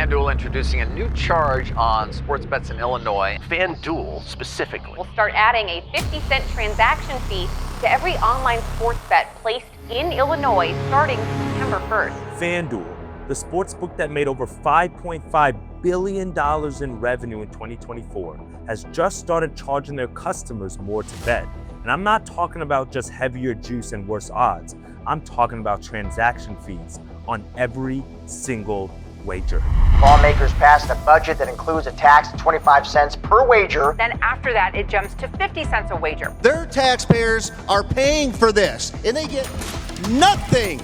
FanDuel introducing a new charge on sports bets in Illinois. FanDuel specifically will start adding a 50-cent transaction fee to every online sports bet placed in Illinois starting September 1st. FanDuel, the sports book that made over $5.5 billion in revenue in 2024, has just started charging their customers more to bet. And I'm not talking about just heavier juice and worse odds. I'm talking about transaction fees on every single wager. Lawmakers passed a budget that includes a tax of 25 cents per wager. Then after that, it jumps to 50 cents a wager. Their taxpayers are paying for this, and they get nothing.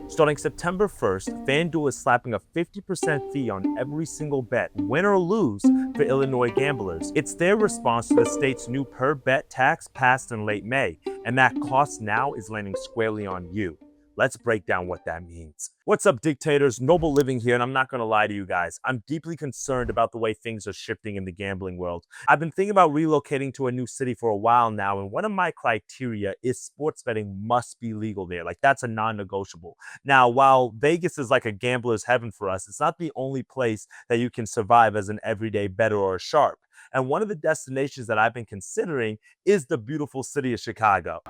Starting September 1st, FanDuel is slapping a 50% fee on every single bet, win or lose, for Illinois gamblers. It's their response to the state's new per-bet tax passed in late May, and that cost now is landing squarely on you. Let's break down what that means. What's up, dictators? Noble Living here, and I'm not gonna lie to you guys. I'm deeply concerned about the way things are shifting in the gambling world. I've been thinking about relocating to a new city for a while now, and one of my criteria is sports betting must be legal there. Like, that's a non-negotiable. Now, while Vegas is like a gambler's heaven for us, it's not the only place that you can survive as an everyday bettor or a sharp. And one of the destinations that I've been considering is the beautiful city of Chicago.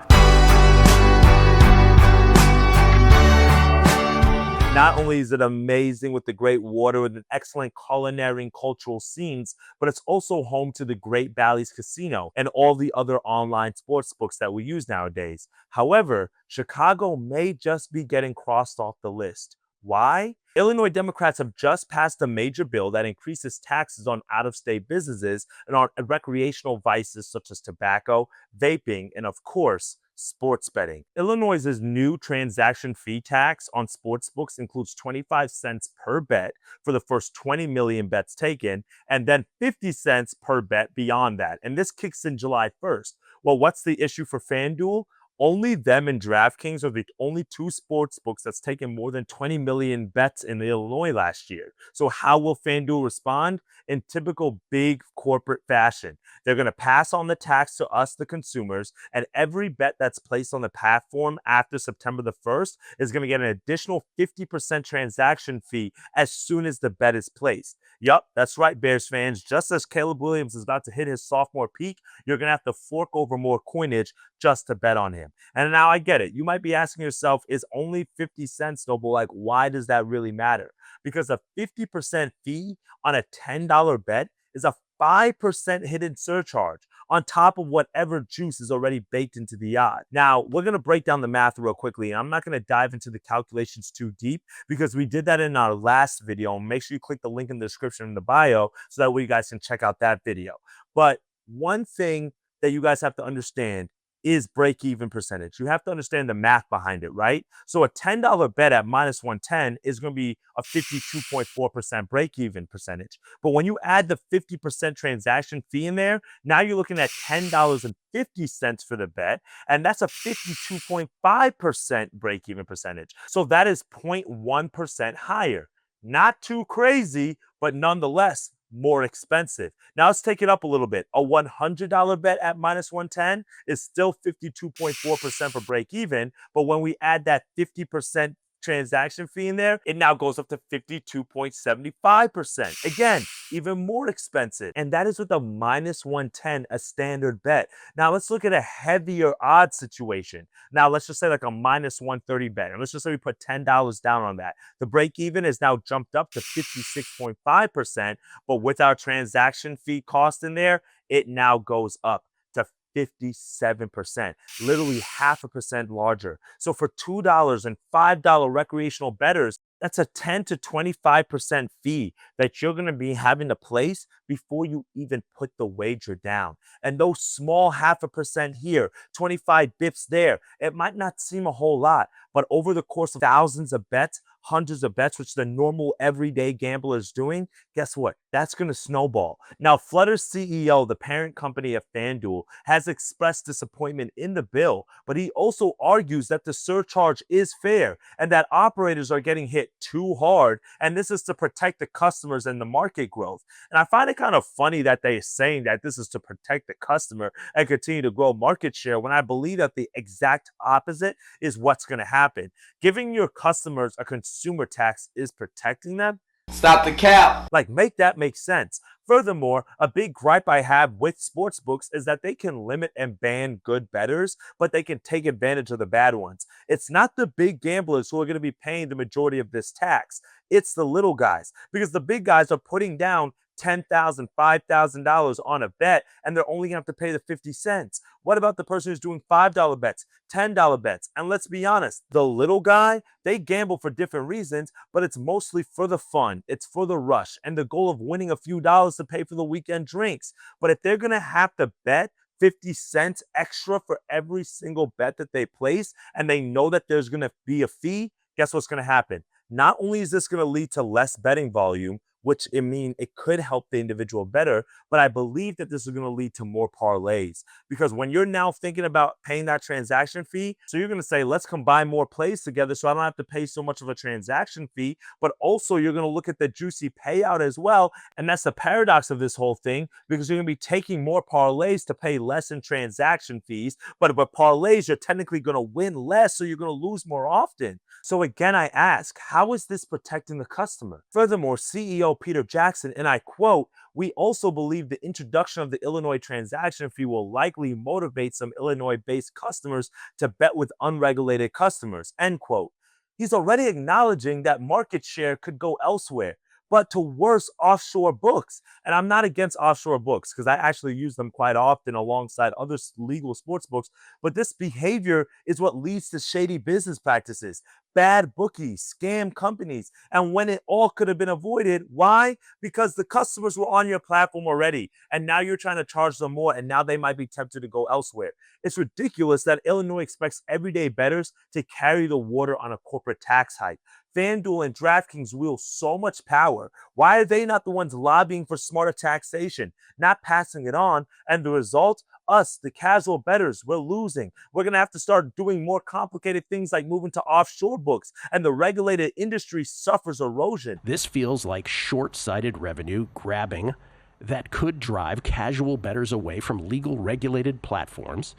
Not only is it amazing with the great water and excellent culinary and cultural scenes, but it's also home to the Great Bally's Casino and all the other online sports books that we use nowadays. However, Chicago may just be getting crossed off the list. Why? Illinois Democrats have just passed a major bill that increases taxes on out-of-state businesses and on recreational vices such as tobacco, vaping, and of course, sports betting. Illinois' new transaction fee tax on sportsbooks includes 25 cents per bet for the first 20 million bets taken, and then 50 cents per bet beyond that. And this kicks in July 1st. Well, what's the issue for FanDuel? Only them and DraftKings are the only two sports books that's taken more than 20 million bets in Illinois last year. So how will FanDuel respond? In typical big corporate fashion. They're going to pass on the tax to us, the consumers, and every bet that's placed on the platform after September the 1st is going to get an additional 50% transaction fee as soon as the bet is placed. Yup, that's right, Bears fans. Just as Caleb Williams is about to hit his sophomore peak, you're going to have to fork over more coinage just to bet on him. And now I get it. You might be asking yourself, is only 50 cents, Noble? Like, why does that really matter? Because a 50% fee on a $10 bet is a 5% hidden surcharge on top of whatever juice is already baked into the odd. Now, we're going to break down the math real quickly, and I'm not going to dive into the calculations too deep because we did that in our last video. Make sure you click the link in the description in the bio so that way you guys can check out that video. But one thing that you guys have to understand is break-even percentage. You have to understand the math behind it, right? So a $10 bet at minus 110 is going to be a 52.4% break-even percentage. But when you add the 50% transaction fee in there, now you're looking at $10.50 for the bet, and that's a 52.5% break-even percentage. So that is 0.1% higher. Not too crazy, but nonetheless, more expensive. Now let's take it up a little bit. A $100 bet at minus 110 is still 52.4% for break even, but when we add that 50% transaction fee in there, it now goes up to 52.75%. Again, even more expensive. And that is with a minus 110, a standard bet. Now let's look at a heavier odds situation. Now let's just say like a minus 130 bet. And let's just say we put $10 down on that. The break even is now jumped up to 56.5%, but with our transaction fee cost in there, it now goes up to 57%, literally 0.5% larger. So for $2 and $5 recreational bettors, that's a 10 to 25% fee that you're going to be having to place before you even put the wager down. And those small 0.5% here, 25 bips there, it might not seem a whole lot, but over the course of thousands of bets, hundreds of bets, which the normal everyday gambler is doing, guess what? That's going to snowball. Now, Flutter's CEO, the parent company of FanDuel, has expressed disappointment in the bill, but he also argues that the surcharge is fair and that operators are getting hit too hard, and this is to protect the customers and the market growth. And I find it kind of funny that they're saying that this is to protect the customer and continue to grow market share when I believe that the exact opposite is what's going to happen. Giving your customers a consumer tax is protecting them? Stop the cap. Like, make that make sense. Furthermore, a big gripe I have with sportsbooks is that they can limit and ban good bettors, but they can take advantage of the bad ones. It's not the big gamblers who are going to be paying the majority of this tax. It's the little guys, because the big guys are putting down $10,000, $5,000 on a bet, and they're only going to have to pay the 50 cents. What about the person who's doing $5 bets, $10 bets? And let's be honest, the little guy, they gamble for different reasons, but it's mostly for the fun. It's for the rush and the goal of winning a few dollars to pay for the weekend drinks. But if they're going to have to bet 50 cents extra for every single bet that they place, and they know that there's going to be a fee, guess what's going to happen? Not only is this going to lead to less betting volume, which it could help the individual bettor, but I believe that this is going to lead to more parlays. Because when you're now thinking about paying that transaction fee, so you're going to say, let's combine more plays together so I don't have to pay so much of a transaction fee, but also you're going to look at the juicy payout as well. And that's the paradox of this whole thing, because you're going to be taking more parlays to pay less in transaction fees, but parlays, you're technically going to win less, so you're going to lose more often. So again, I ask, how is this protecting the customer? Furthermore, CEO Peter Jackson, and I quote, "We also believe the introduction of the Illinois transaction fee will likely motivate some Illinois-based customers to bet with unregulated customers," end quote. He's already acknowledging that market share could go elsewhere, but to worse offshore books. And I'm not against offshore books, because I actually use them quite often alongside other legal sports books. But this behavior is what leads to shady business practices, bad bookies, scam companies, and when it all could have been avoided. Why? Because the customers were on your platform already, and now you're trying to charge them more, and now they might be tempted to go elsewhere. It's ridiculous that Illinois expects everyday bettors to carry the water on a corporate tax hike. FanDuel and DraftKings wield so much power. Why are they not the ones lobbying for smarter taxation, not passing it on? And the result? Us, the casual bettors, we're losing. We're going to have to start doing more complicated things like moving to offshore books, and the regulated industry suffers erosion. This feels like short-sighted revenue grabbing that could drive casual bettors away from legal regulated platforms.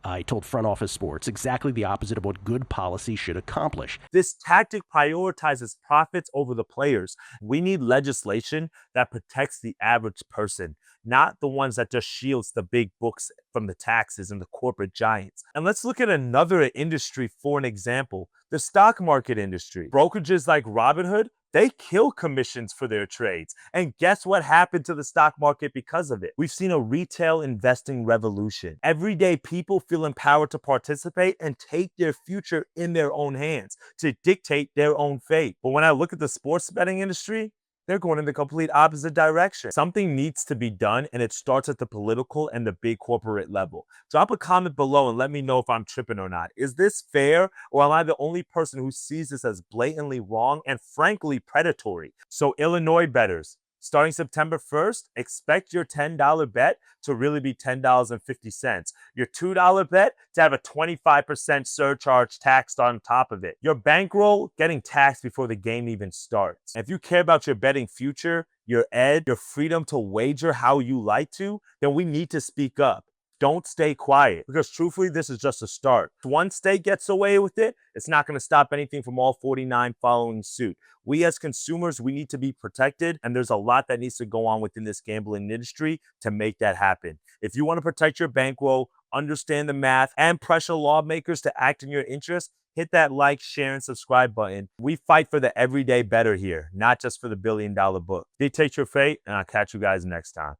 I told Front Office Sports exactly the opposite of what good policy should accomplish. This tactic prioritizes profits over the players. We need legislation that protects the average person, not the ones that just shields the big books from the taxes and the corporate giants. And let's look at another industry for an example, the stock market industry. Brokerages like Robinhood, they kill commissions for their trades. And guess what happened to the stock market because of it? We've seen a retail investing revolution. Everyday people feel empowered to participate and take their future in their own hands, to dictate their own fate. But when I look at the sports betting industry, they're going in the complete opposite direction. Something needs to be done, and it starts at the political and the big corporate level. Drop a comment below and let me know if I'm tripping or not. Is this fair, or am I the only person who sees this as blatantly wrong and frankly predatory? So Illinois bettors, starting September 1st, expect your $10 bet to really be $10.50. Your $2 bet to have a 25% surcharge taxed on top of it. Your bankroll getting taxed before the game even starts. And if you care about your betting future, your edge, your freedom to wager how you like to, then we need to speak up. Don't stay quiet, because truthfully, this is just a start. If one state gets away with it, it's not going to stop anything from all 49 following suit. We as consumers, we need to be protected, and there's a lot that needs to go on within this gambling industry to make that happen. If you want to protect your bankroll, understand the math, and pressure lawmakers to act in your interest, hit that like, share, and subscribe button. We fight for the everyday bettor here, not just for the $1 billion book. Dictate your fate, and I'll catch you guys next time.